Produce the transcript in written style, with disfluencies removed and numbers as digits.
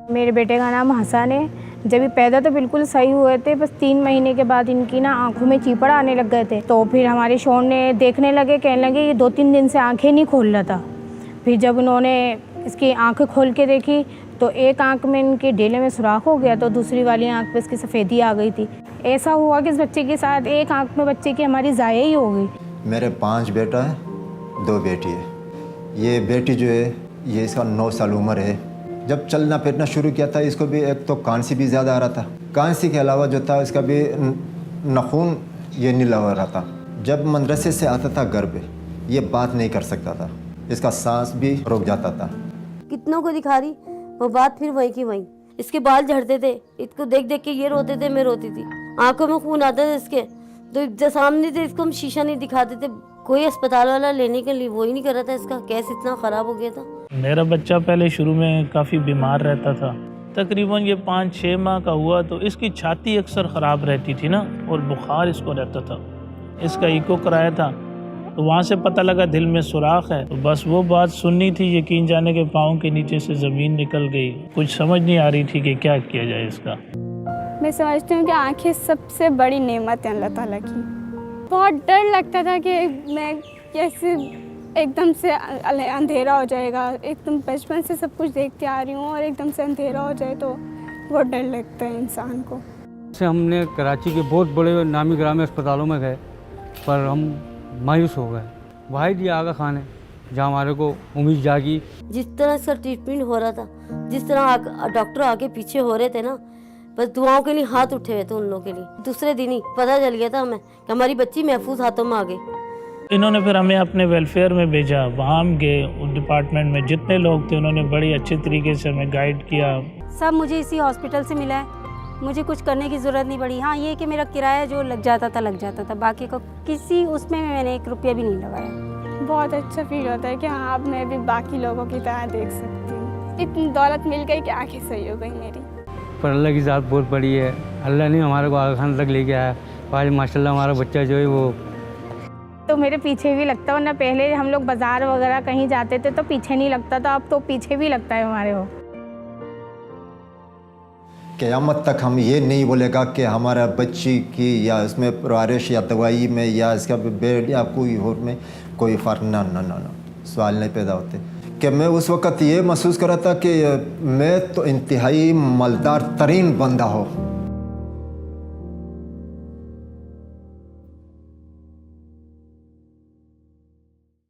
मेरे बेटे का नाम हसन है। जब ये पैदा तो बिल्कुल सही हुए थे, बस 3 महीने के बाद इनकी ना आंखों में चीपड़ आने लग गए थे। तो फिर हमारे शौहर ने देखने लगे, कहने लगे ये 2-3 दिन से आंखें नहीं खोल रहा था। फिर जब उन्होंने इसकी आंखें खोल के देखी तो एक आंख में इनके डेले में सुराख हो गया, तो दूसरी वाली आंख पे इसकी सफ़ेदी आ गई थी। ऐसा हुआ कि इस बच्चे के साथ एक आंख में बच्चे की हमारी ज़ाया ही हो गई। मेरे 5 बेटा है, 2 बेटी है। ये बेटी जो है ये इसका 9 साल उम्र है। जब चलना फिरना शुरू किया था इसको भी एक तो कांसी भी ज़्यादा आ रहा था। कांसी के अलावा जो था इसका भी नखून ये नहीं लग रहा था। जब मदरसे से आता था घर पे ये बात नहीं कर सकता था, इसका सांस भी रुक जाता था। कितनों को दिखा रही वो बात फिर वहीं की वहीं। इसके बाल झड़ते थे, इसको देख देख के ये रोते थे, मैं रोती थी। आंखों में खून आता था इसके, तो सामने से इसको हम शीशा नहीं दिखाते थे। कोई अस्पताल वाला लेने के लिए वो ही नहीं कर रहा था। इसका कैसे इतना ख़राब हो गया था। मेरा बच्चा पहले शुरू में काफ़ी बीमार रहता था। तकरीबन ये 5-6 माह का हुआ तो इसकी छाती अक्सर ख़राब रहती थी ना, और बुखार इसको रहता था। इसका इको कराया था तो वहाँ से पता लगा दिल में सुराख है। तो बस वो बात सुननी थी, यकीन जाने के पाँव के नीचे से ज़मीन निकल गई। कुछ समझ नहीं आ रही थी कि क्या किया जाए इसका। मैं समझती हूँ कि आंखें सबसे बड़ी नेमत है अल्लाह ताला की। बहुत डर लगता था कि मैं कैसे एकदम से अंधेरा हो जाएगा। एकदम बचपन से सब कुछ देखती आ रही हूँ और एकदम से अंधेरा हो जाए तो बहुत डर लगता है इंसान को। से हमने कराची के बहुत बड़े नामी ग्रामी अस्पतालों में गए पर हम मायूस हो गए। वाहिद ये आगा खान है जहाँ हमारे को उम्मीद जागी। जिस तरह इसका ट्रीटमेंट हो रहा था, जिस तरह डॉक्टर आगे पीछे हो रहे थे ना, बस दुआओं के लिए हाथ उठे हुए थे उन लोगों के लिए। दूसरे दिन ही पता चल गया था हमें कि हमारी बच्ची महफूज हाथों में आ गई। इन्होंने फिर हमें अपने वेलफेयर में भेजा। वहाँ हम गए, उस डिपार्टमेंट में जितने लोग थे उन्होंने बड़ी अच्छे तरीके से हमें गाइड किया। सब मुझे इसी हॉस्पिटल से मिला है, मुझे कुछ करने की ज़रूरत नहीं पड़ी। हाँ ये कि मेरा किराया जो लग जाता था, बाकी को किसी उसमें मैंने 1 रुपया भी नहीं लगाया। बहुत अच्छा फील होता है कि हाँ अब मैं भी बाकी लोगों की तरह देख सकती हूँ। इतनी दौलत मिल गई कि आंखें सही हो गई मेरी। पर अल्लाह की ज़ात बहुत बड़ी है। अल्लाह ने हमारे को आगा खान तक लेके आया। आज माशाल्लाह हमारा बच्चा जो है वो तो मेरे पीछे भी लगता, वरना पहले हम लोग बाज़ार वगैरह कहीं जाते थे तो पीछे नहीं लगता था, अब तो पीछे भी लगता है हमारे वो। क़यामत तक हम ये नहीं बोलेगा कि हमारा बच्ची की या इसमें परवरिश या दवाई में या इसका बेड या कोई और में कोई फ़र्क ना सवाल नहीं पैदा होते। कि मैं उस वक़्त ये महसूस कर रहा था कि मैं तो इंतहाई मालदार तरीन बंदा हो।